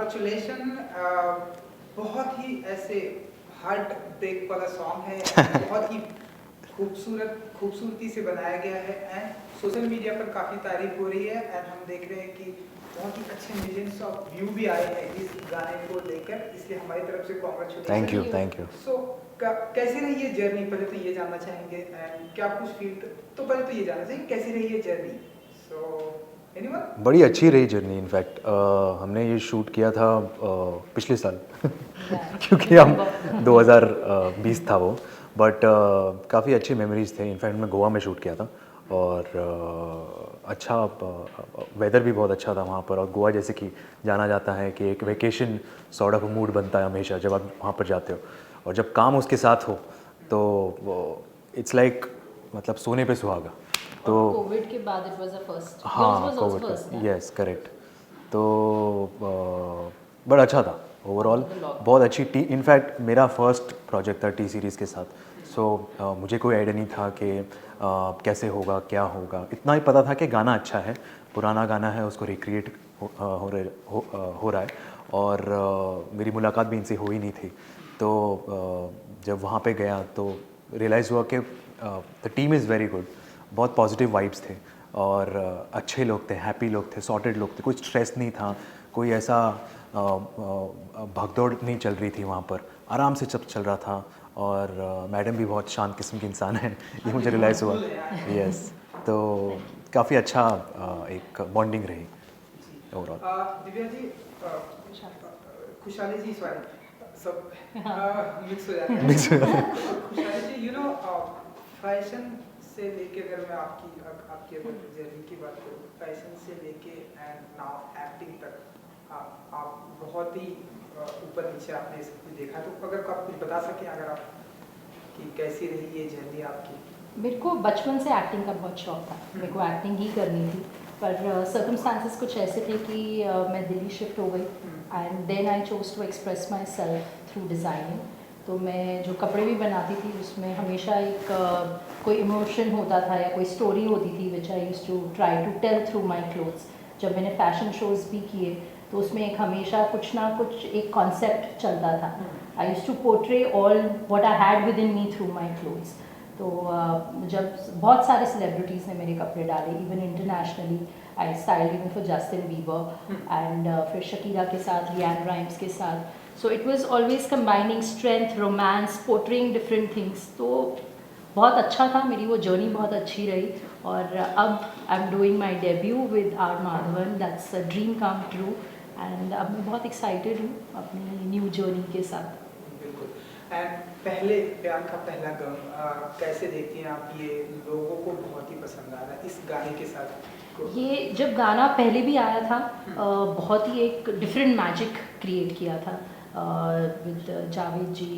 Congratulation. बहुत ही ऐसे heart break वाला सॉन्ग है, बहुत ही खूबसूरती से बनाया गया है एंड सोशल मीडिया पर काफ़ी तारीफ हो रही है एंड हम देख रहे हैं कि बहुत ही अच्छे मिलियंस ऑफ व्यू भी आए हैं इस गाने को लेकर, इसलिए हमारी तरफ से कॉन्ग्रेचुलेशन। Thank you. सो कैसी रही ये जर्नी, पहले तो ये जानना चाहेंगे एंड क्या कुछ फील, तो पहले तो ये जानना चाहिए कैसी रही ये जर्नी। So anyone? बड़ी अच्छी रही जर्नी। इनफैक्ट हमने ये शूट किया था पिछले साल क्योंकि हम 2020 था वो, बट काफ़ी अच्छी मेमोरीज थे। इनफैक्ट मैं गोवा में शूट किया था और अच्छा वेदर भी बहुत अच्छा था वहाँ पर। और गोवा जैसे कि जाना जाता है कि एक वेकेशन सॉर्ट ऑफ मूड बनता है हमेशा जब आप वहाँ पर जाते हो, और जब काम उसके साथ हो तो इट्स लाइक मतलब सोने पे सुहागा। तो कोविड के बाद इट वाज अ फर्स्ट। हाँ, कोविड, यस करेक्ट। तो बड़ा अच्छा था ओवरऑल, बहुत अच्छी टी। इनफैक्ट मेरा फर्स्ट प्रोजेक्ट था टी सीरीज़ के साथ। सो मुझे कोई आइडिया नहीं था कि कैसे होगा क्या होगा। इतना ही पता था कि गाना अच्छा है, पुराना गाना है, उसको रिक्रिएट हो रहा है। और मेरी मुलाकात भी इनसे हो ही नहीं थी। तो जब वहाँ पे गया तो रियलाइज़ हुआ कि the team is very good, बहुत पॉजिटिव वाइब्स थे और अच्छे लोग थे, हैप्पी लोग थे, सॉर्टेड लोग थे, कोई स्ट्रेस नहीं था, कोई ऐसा भागदौड़ नहीं चल रही थी वहाँ पर, आराम से सब चल रहा था। और मैडम भी बहुत शांत किस्म की इंसान है, ये मुझे रियलाइज़ हुआ। यस, तो काफ़ी अच्छा एक बॉन्डिंग रही ओवरऑल। दिव्या जी, खुशहाली जी, सॉरी सब मिक्स हो जाता है। खुशहाली जी, फैशन से लेके अगर मैं आपकी अगर जर्नी की बात करूँ, फैशन से लेके एंड नाउ एक्टिंग तक आप बहुत ही ऊपर नीचे आपने सब कुछ देखा। तो अगर आप कुछ बता सकें अगर आप, कि कैसी रही ये जर्नी आपकी? मेरे को बचपन से एक्टिंग का बहुत शौक था, मेरे को एक्टिंग ही करनी थी, पर सर्कमस्टांसेस कुछ ऐसे थे कि मैं दिल्ली शिफ्ट हो गई and then I chose to express myself through designing. तो मैं जो कपड़े भी बनाती थी उसमें हमेशा एक कोई इमोशन होता था या कोई स्टोरी होती थी which I used to try to tell through my clothes. जब मैंने फैशन शोज़ भी किए तो उसमें एक हमेशा कुछ ना कुछ एक कॉन्सेप्ट चलता था। I used to portray all what I had within me through my clothes. तो जब बहुत सारे सेलिब्रिटीज़ ने मेरे कपड़े डाले, even internationally I style even for Justin Bieber and फिर शकीरा के साथ, लियान राइम्स के साथ। So it was always combining strength, romance, portraying different things. तो बहुत अच्छा था, मेरी वो जर्नी बहुत अच्छी रही। और अब I am doing my debut with R Madhavan, that's a dream come true. And अब मैं बहुत एक्साइटेड हूँ अपनी न्यू जर्नी के साथ। एंड पहले प्यार का पहला गम, कैसे देखती हैं आप? ये लोगों को बहुत ही पसंद आ रहा है इस गाने के साथ। ये जब गाना पहले भी आया था बहुत ही एक डिफरेंट मैजिक क्रिएट किया था with Javed ji,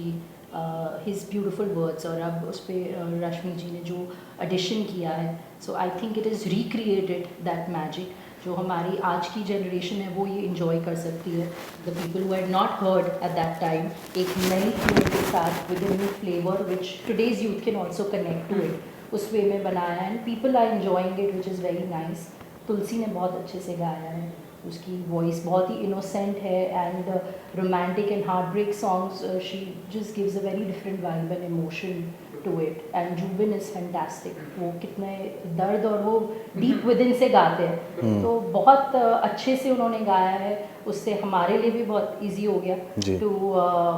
his beautiful words. और अब उस पर रश्मि जी ने जो एडिशन किया है, so I think it is recreated that magic. जो हमारी आज की जनरेशन है वो ये इंजॉय कर सकती है। The people who had not heard at that time, एक नई ट्यून के साथ with a new flavour which today's youth can also connect to it, उस वे में बनाया है and people are enjoying it which is very nice. Tulsi ने बहुत अच्छे से गाया है, उसकी वॉइस बहुत ही इनोसेंट है and romantic and heartbreak songs she just gives a very different vibe and emotion to it. And Jubin is fantastic, वो कितने दर्द और वो डीप विद इन से गाते हैं, तो बहुत अच्छे से उन्होंने गाया है। उससे हमारे लिए भी बहुत ईजी हो गया too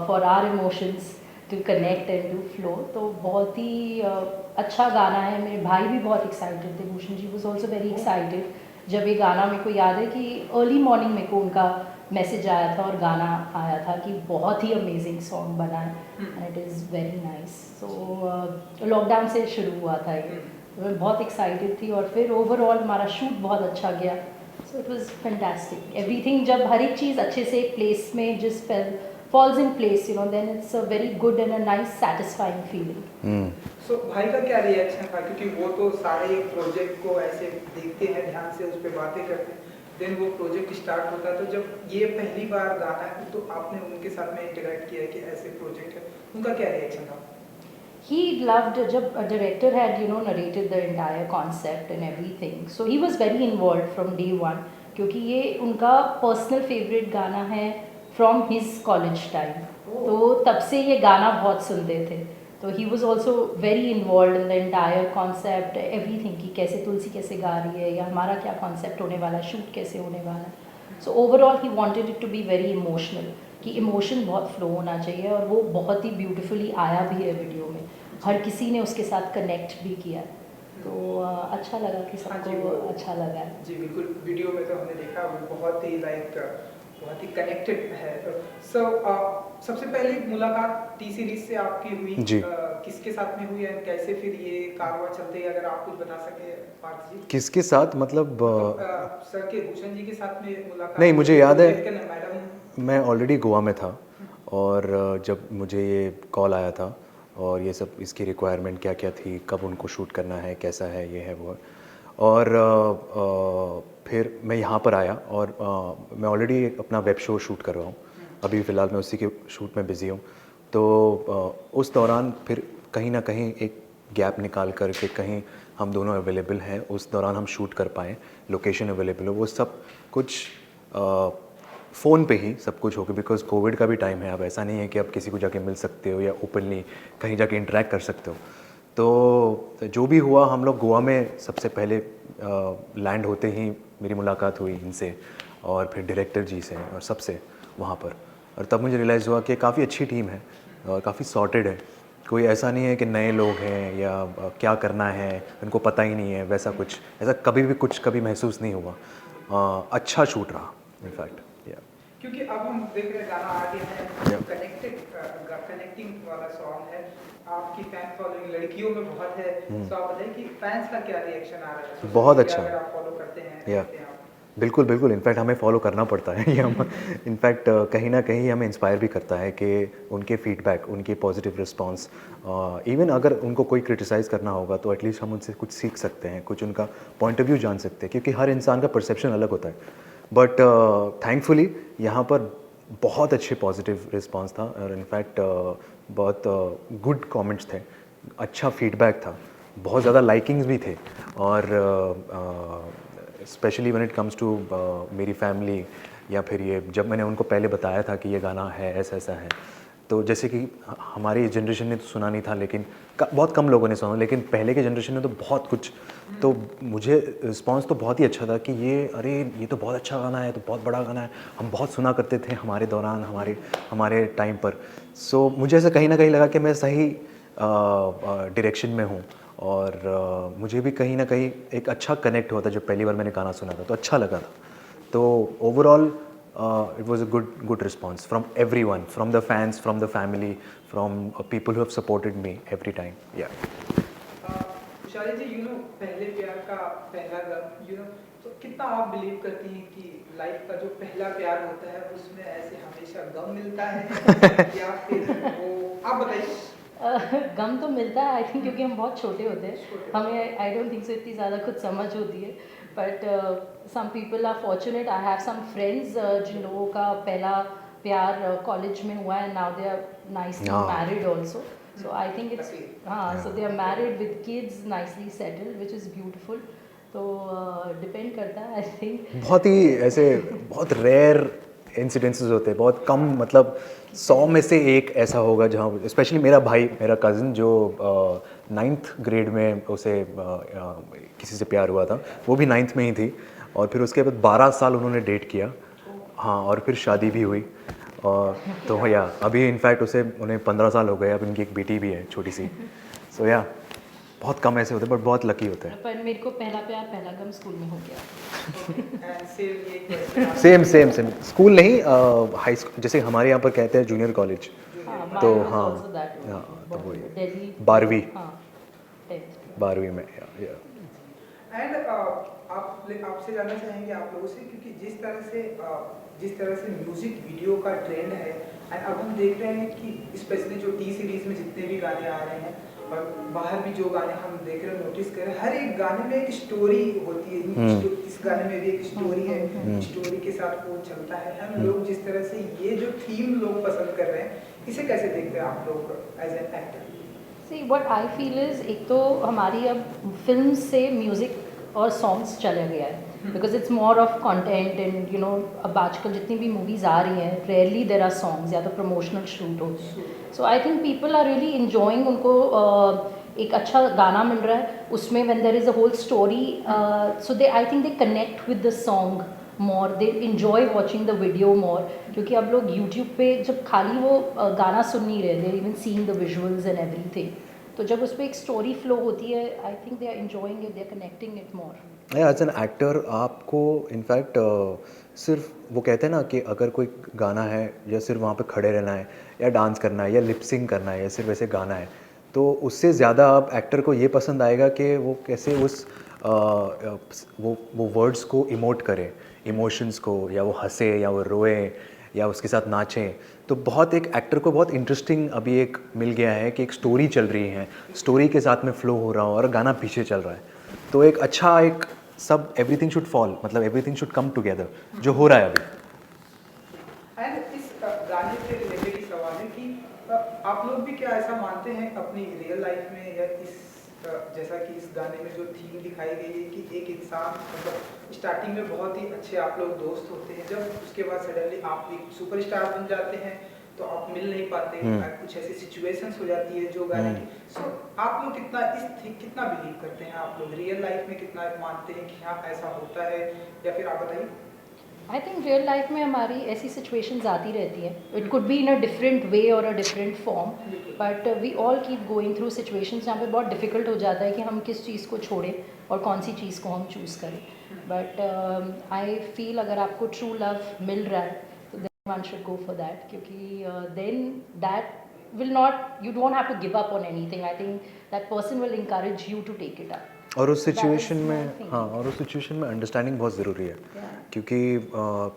for our emotions to connect and to flow. तो बहुत ही अच्छा गाना है। मेरे भाई भी बहुत एक्साइटेड थे, Bhushan ji was also very excited जब ये गाना। मेरे को याद है कि अर्ली मॉर्निंग मेरे को उनका मैसेज आया था और गाना आया था कि बहुत ही अमेजिंग सॉन्ग बना है and it is very nice. So lockdown से शुरू हुआ था ये, मैं बहुत एक्साइटेड थी और फिर ओवरऑल हमारा शूट बहुत अच्छा गया। सो इट वाज फैंटास्टिक एवरीथिंग। जब हर एक चीज़ अच्छे से प्लेस में जिस falls in place, then it's a very good and a nice satisfying feeling. So भाई का क्या रिएक्शन था, क्योंकि वो तो सारे एक प्रोजेक्ट को ऐसे देखते हैं, ध्यान से उस पर बातें करते हैं, देन वो प्रोजेक्ट स्टार्ट होता है। तो जब ये पहली बार गाना है तो आपने उनके साथ में इंटरेक्ट किया कि ऐसे प्रोजेक्ट है, उनका क्या रिएक्शन था? He loved जब director had narrated the entire concept and everything, so he was very involved from day one क्योंकि ये उनका पर्सनल फेवरेट गाना है फ्रॉम हिज कॉलेज टाइम। तो तब से ये गाना बहुत सुनते थे। तो he was also very involve in the entire concept everything, कि कैसे तुलसी कैसे गा रही है या हमारा क्या कॉन्सेप्ट होने वाला है, शूट कैसे होने वाला है। So overall he wanted it to be very emotional, कि इमोशन बहुत फ्लो होना चाहिए, और वो बहुत ही ब्यूटीफुली आया भी है वीडियो में। हर किसी ने उसके साथ कनेक्ट भी किया, तो अच्छा लगा कि हाँ जी, सबको वो- अच्छा लगा है। जी बिल्कुल, वीडियो में तो हमने देखा वो बहुत ही बहुत ही कनेक्टेड है। सो सबसे पहली मुलाकात टी सीरीज से आपकी हुई जी। किसके साथ में हुई है, कैसे फिर ये कारवां चलते है, अगर आप कुछ बता सके पार्थ जी। किसके साथ मतलब सर के भूषण जी के साथ में मुलाकात नहीं, मुझे याद है मैडम। मैं ऑलरेडी गोवा में था, और जब मुझे ये कॉल आया था और ये सब इसकी रिक्वायरमेंट क्या क्या थी, कब उनको शूट करना है, कैसा है, ये है वो है। और फिर मैं यहाँ पर आया, और मैं ऑलरेडी अपना वेब शो शूट कर रहा हूँ। अभी फ़िलहाल मैं उसी के शूट में बिज़ी हूँ। तो उस दौरान फिर कहीं ना कहीं एक गैप निकाल कर के कहीं हम दोनों अवेलेबल हैं, उस दौरान हम शूट कर पाएँ, लोकेशन अवेलेबल हो, वो सब कुछ फ़ोन पे ही सब कुछ हो गया, बिकॉज कोविड का भी टाइम है। अब ऐसा नहीं है कि आप किसी को जाके मिल सकते हो या ओपनली कहीं जाके इंटरेक्ट कर सकते हो। तो जो भी हुआ, हम लोग गोवा में सबसे पहले लैंड होते ही मेरी मुलाकात हुई इनसे, और फिर डायरेक्टर जी से और सबसे वहाँ पर। और तब मुझे रियलाइज़ हुआ कि काफ़ी अच्छी टीम है और काफ़ी सॉर्टेड है। कोई ऐसा नहीं है कि नए लोग हैं या क्या करना है उनको पता ही नहीं है, वैसा कुछ ऐसा कभी भी कुछ कभी महसूस नहीं हुआ। अच्छा शूट रहा इनफैक्ट। क्योंकि अब हम देख रहे हैं गाना आ गया है, Yeah. कनेक्टिंग वाला सॉन्ग है, आपकी फैन फॉलोइंग लड़कियों में बहुत है। तो आप बताइए कि फैंस का क्या रिएक्शन आ रहा है social बहुत media अच्छा। अगर आप फॉलो करते हैं या देखते हैं आप। बिल्कुल बिल्कुल, इनफैक्ट हमें फॉलो करना पड़ता है ये हम इनफैक्ट कहीं ना कहीं हमें इंस्पायर भी करता है कि उनके फीडबैक, उनके पॉजिटिव रिस्पांस, इवन अगर उनको कोई क्रिटिसाइज़ करना होगा तो एटलीस्ट हम उनसे कुछ सीख सकते हैं, कुछ उनका पॉइंट ऑफ व्यू जान सकते हैं, क्योंकि हर इंसान का परसेप्शन अलग होता है। बट थैंकफुली यहाँ पर बहुत अच्छे पॉजिटिव रिस्पांस था, और इनफैक्ट बहुत गुड कमेंट्स थे, अच्छा फीडबैक था, बहुत ज़्यादा लाइकिंग्स भी थे। और specially when it comes to मेरी फैमिली, या फिर ये जब मैंने उनको पहले बताया था कि ये गाना है, ऐसा ऐसा है, तो जैसे कि हमारी जनरेशन ने तो सुना नहीं था, लेकिन बहुत कम लोगों ने सुना, लेकिन पहले के जनरेशन ने तो बहुत कुछ। तो मुझे रिस्पांस तो बहुत ही अच्छा था कि अरे ये तो बहुत अच्छा गाना है, तो बहुत बड़ा गाना है, हम बहुत सुना करते थे हमारे दौरान, हमारे टाइम पर। सो मुझे ऐसा कहीं ना कहीं लगा कि मैं सही डायरेक्शन में हूँ, और मुझे भी कहीं ना कहीं एक अच्छा कनेक्ट हुआ था जब पहली बार मैंने गाना सुना था, तो अच्छा लगा था। तो overall it was a good response from everyone, from the fans, from the family, from people who have supported me every time. Yeah. Tushari जी, पहले प्यार का पहला गम, तो कितना आप बिलीव करती हैं कि लाइफ का जो पहला प्यार होता है उसमें ऐसे हमेशा गम मिलता है या फिर वो, आप बताइए। गम तो मिलता है आई थिंक, क्योंकि हम बहुत छोटे होते हैं, हमें आई डोंट थिंक सो इतनी ज़्यादा कुछ समझ होती है। But some people are fortunate, I have some friends जिन लोगों का पहला प्यार कॉलेज में हुआ है, नाउ दे आर नाइसली हाँ। Married also. So I think it's, हाँ, so they are married with kids, nicely settled, which is beautiful. तो डिपेंड करता है आई थिंक। बहुत ही ऐसे बहुत रेयर इंसिडेंसेस होते हैं, बहुत कम, मतलब 100 में से एक ऐसा होगा जहाँ, स्पेशली मेरा भाई, मेरा कज़न जो 9th ग्रेड में उसे किसी से प्यार हुआ था, वो भी 9th में ही थी, और फिर उसके बाद 12 साल उन्होंने डेट किया। हाँ, और फिर शादी भी हुई। और तो या अभी इनफैक्ट उन्हें 15 साल हो गए, अब उनकी एक बेटी भी है छोटी सी। सो या बहुत कम ऐसे होते हैं, बट बहुत लकी होते हैं। पर मेरे को पहला प्यार पहला गम स्कूल में हो गया। सेम सेम सेम, स्कूल नहीं, हाई स्कूल, जैसे हमारे यहाँ पर कहते हैं जूनियर कॉलेज। तो हाँ, हाँ, तो वही दिल्ली 12वीं, हाँ 10th 12वीं में। एंड आपसे जानना चाहेंगे आप लोगों से, क्योंकि जिस तरह से म्यूजिक वीडियो का ट्रेंड है, एंड अब हम देख रहे हैं कि स्पेशली जो टी सीरीज में जितने भी गाने आ रहे हैं और बाहर भी जो गाने हम देख रहे हैं, नोटिस कर रहे हैं, हर एक गाने में एक स्टोरी होती है। इस गाने में भी एक स्टोरी है, स्टोरी के साथ वो चलता है। हम लोग जिस तरह से ये जो थीम लोग पसंद कर रहे हैं, इसे कैसे देखते हैं आप लोग as an actor? See what I feel is, एक तो हमारी अब फिल्म से म्यूज़िक और सॉन्ग्स चला गया है, because it's more of content and you know अब आजकल जितनी भी मूवीज़ आ रही हैं रेयरली देर आर सॉन्ग्स या तो प्रमोशनल शूट होते हैं. So I think people are really enjoying. उनको एक अच्छा गाना मिल रहा है उसमें when there is a whole story so they I think they connect with the song more. They enjoy watching the video more. क्योंकि अब लोग यूट्यूब पे जब खाली वो गाना सुन नहीं रहे, they even seeing the visuals and everything. तो जब उस पर एक स्टोरी फ्लो होती है I think they are enjoying it, they are connecting it more. As an actor आपको इनफैक्ट सिर्फ वो कहते हैं ना कि अगर कोई गाना है या सिर्फ वहाँ पे खड़े रहना है या डांस करना है या लिपसिंग करना है या सिर्फ ऐसे गाना है, तो उससे ज़्यादा आप एक्टर को ये पसंद आएगा कि वो कैसे उस वो वर्ड्स को इमोट करे, इमोशंस को, या वो हंसे या वो रोए या उसके साथ नाचें. तो बहुत एक एक्टर को बहुत इंटरेस्टिंग अभी एक मिल गया है कि एक स्टोरी चल रही है, स्टोरी के साथ में फ्लो हो रहा हो और गाना पीछे चल रहा है. तो एक अच्छा एक सब एवरीथिंग शुड फॉल, मतलब एवरीथिंग शुड कम टुगेदर, जो हो रहा है अभी. एंड इस गाने से रिलेटेड ही सवाल है कि आप लोग भी क्या ऐसा मानते हैं अपनी रियल लाइफ में या इस जैसा कि इस गाने में जो थीम दिखाई गई है कि एक इंसान मतलब स्टार्टिंग में बहुत ही अच्छे आप लोग दोस्त होते हैं, जब उसके बाद सडनली आप एक सुपरस्टार बन जाते हैं तो आप मिल नहीं पाते, कुछ ऐसी सिचुएशंस हो जाती है जो गाने की. सो आप लोग कितना बिलीव करते हैं, आप लोग रियल लाइफ में कितना मानते हैं कि हाँ ऐसा होता है, या फिर आप बताइए. आई थिंक रियल लाइफ में हमारी ऐसी सिचुएशंस आती रहती हैं. It could be in a different way और a different form, but we all keep going through situations जहाँ पे बहुत डिफ़िकल्ट हो जाता है कि हम किस चीज़ को छोड़ें और कौन सी चीज़ को हम चूज़ करें. बट आई फील अगर आपको ट्रू लव मिल रहा है तो then one should go for that, क्योंकि then that will not, you don't have to give up on anything. I think that person will encourage you to take it up. और उस That is situation my में thing. हाँ, और उस situation में understanding बहुत ज़रूरी है. Yeah. क्योंकि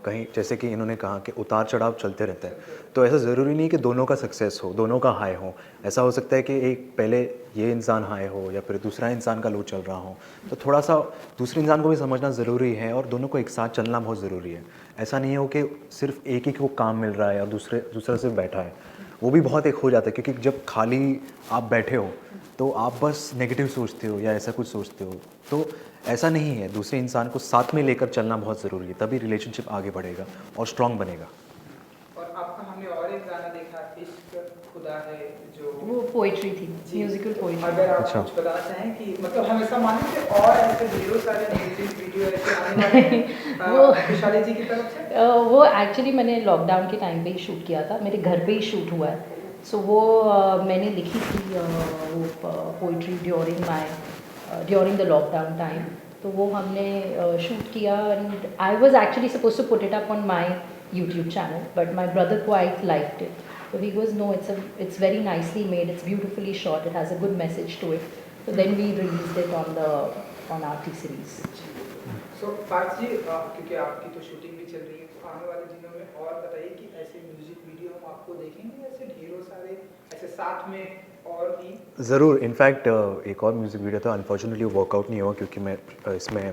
कहीं जैसे कि इन्होंने कहा कि उतार चढ़ाव चलते रहते हैं, तो ऐसा ज़रूरी नहीं कि दोनों का सक्सेस हो, दोनों का हाई हो. ऐसा हो सकता है कि एक पहले ये इंसान हाई हो या फिर दूसरा इंसान का लो चल रहा हो, तो थोड़ा सा दूसरे इंसान को भी समझना ज़रूरी है और दोनों को एक साथ चलना बहुत ज़रूरी है. ऐसा नहीं हो कि सिर्फ एक ही को काम मिल रहा है और दूसरा सिर्फ बैठा है. वो भी बहुत एक हो जाता है, क्योंकि जब खाली आप बैठे हो तो आप बस नेगेटिव सोचते हो या ऐसा कुछ सोचते हो. तो ऐसा नहीं है, दूसरे इंसान को साथ में लेकर चलना बहुत ज़रूरी है, तभी रिलेशनशिप आगे बढ़ेगा और स्ट्रॉन्ग बनेगा. और आपका हमने और एक गाना देखा इश्क खुदा है जो वो पोइट्री थी, म्यूजिकल पोइट्री. अगर आप अच्छा. कुछ बताना चाहें कि मतलब हम ऐसा माने कि और ऐसे ढेरों सारे म्यूजिक वीडियो ऐसे आने वाले हैं वो खुशहाली जी की तरफ से. वो एक्चुअली मैंने लॉकडाउन के टाइम पे ही शूट किया था, मेरे घर पे ही शूट हुआ है. सो वो मैंने लिखी थी वो poetry during the lockdown time. तो वो हमने शूट किया and I was actually suppose to put it up on my YouTube channel, but my brother quite liked it. So he goes, no, it's very nicely made, it's beautifully shot, it has a good message to it. So then we released it on our T-series. सो पार्थ जी क्योंकि आपकी तो shooting भी चल रही है, तो आने वाले दिनों में और बताइए कि ऐसे म्यूजिक वीडियो हम आपको देखेंगे, ऐसे ढेरों सारे ऐसे साथ में और भी. ज़रूर. इनफैक्ट एक और म्यूज़िक वीडियो था, अनफॉर्चुनेटली वर्कआउट नहीं हुआ क्योंकि मैं इसमें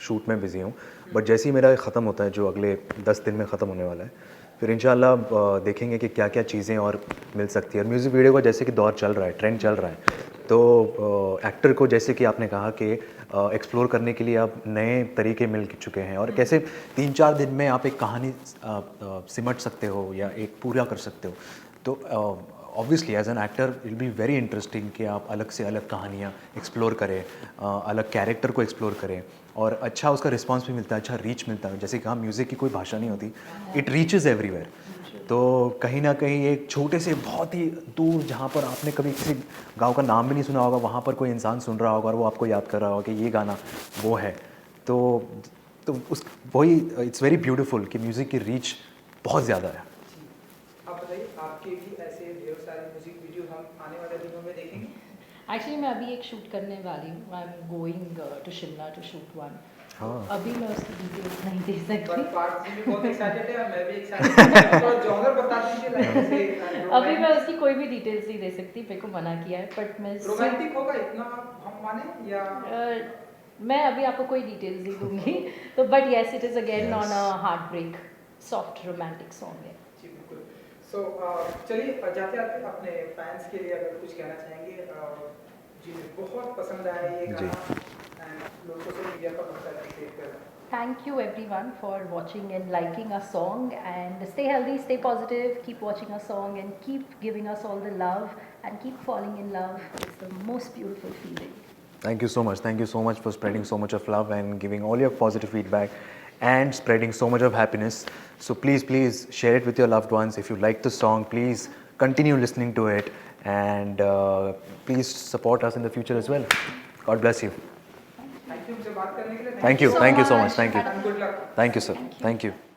शूट में बिज़ी हूँ. बट जैसे ही मेरा ख़त्म होता है, जो अगले 10 दिन में ख़त्म होने वाला है, फिर इंशाल्लाह देखेंगे कि क्या क्या चीज़ें और मिल सकती है. और म्यूज़िक वीडियो का जैसे कि दौर चल रहा है, ट्रेंड चल रहा है, तो एक्टर को जैसे कि आपने कहा कि एक्सप्लोर करने के लिए अब नए तरीके मिल चुके हैं और कैसे 3-4 दिन में आप एक कहानी सिमट सकते हो या एक पूरा कर सकते हो. तो obviously as an actor will be very interesting कि आप अलग से अलग कहानियाँ एक्सप्लोर करें, अलग कैरेक्टर को एक्सप्लोर करें और अच्छा उसका रिस्पांस भी मिलता है, अच्छा रीच मिलता है. जैसे कहा, म्यूज़िक की कोई भाषा नहीं होती, इट रीचेज़ एवरीवेयर. तो कहीं ना कहीं एक छोटे से बहुत ही दूर, जहाँ पर आपने कभी किसी गांव का नाम भी नहीं सुना होगा, वहाँ पर कोई इंसान सुन रहा होगा और वो आपको याद कर रहा होगा कि ये गाना वो है. तो उस वही इट्स वेरी ब्यूटीफुल कि म्यूज़िक की रीच बहुत ज़्यादा है. आप बताइए, आपके भी ऐसे ढेर सारे म्यूजिक वीडियो हम आने वाले दिनों में देखेंगे. एक्चुअली मैं अभी एक शूट करने वाली हूँ. I am going to Shimla to shoot one. हाँ. अभी मैं उसकी डिटेल्स नहीं दे पर सकती. पार्थ जी भी बहुत एक्साइटेड है और मैं भी एक्साइटेड हूं. थोड़ा जॉनर बता दीजिए, लाइक जैसे अभी मैं उसकी कोई भी डिटेल्स नहीं दे सकती, मेरे को मना किया है. बट मैं रोमांटिक होगा इतना हम माने या मैं अभी आपको कोई डिटेल्स नहीं दूंगी. तो but yes, it is again Yes. On a heart break soft romantic song है. जी बिल्कुल. सो चलिए जाते आते अपने फैंस के लिए अगर कुछ कहना चाहेंगे जिन्हें बहुत पसंद आया ये जी. गाना एंड लोग सोशल मीडिया पर बहुत सारा क्रिएट कर रहे हैं. Thank you everyone for watching and liking our song, and stay healthy, stay positive, keep watching our song and keep giving us all the love and keep falling in love. It's the most beautiful feeling. Thank you so much. Thank you so much for spreading so much of love and giving all your positive feedback and spreading so much of happiness. So please share it with your loved ones. If you like the song, please continue listening to it, and please support us in the future as well. God bless you. Thank you मुझसे बात करने के लिए. Thank you so much. Thank you. And good luck. Thank you, sir. Thank you.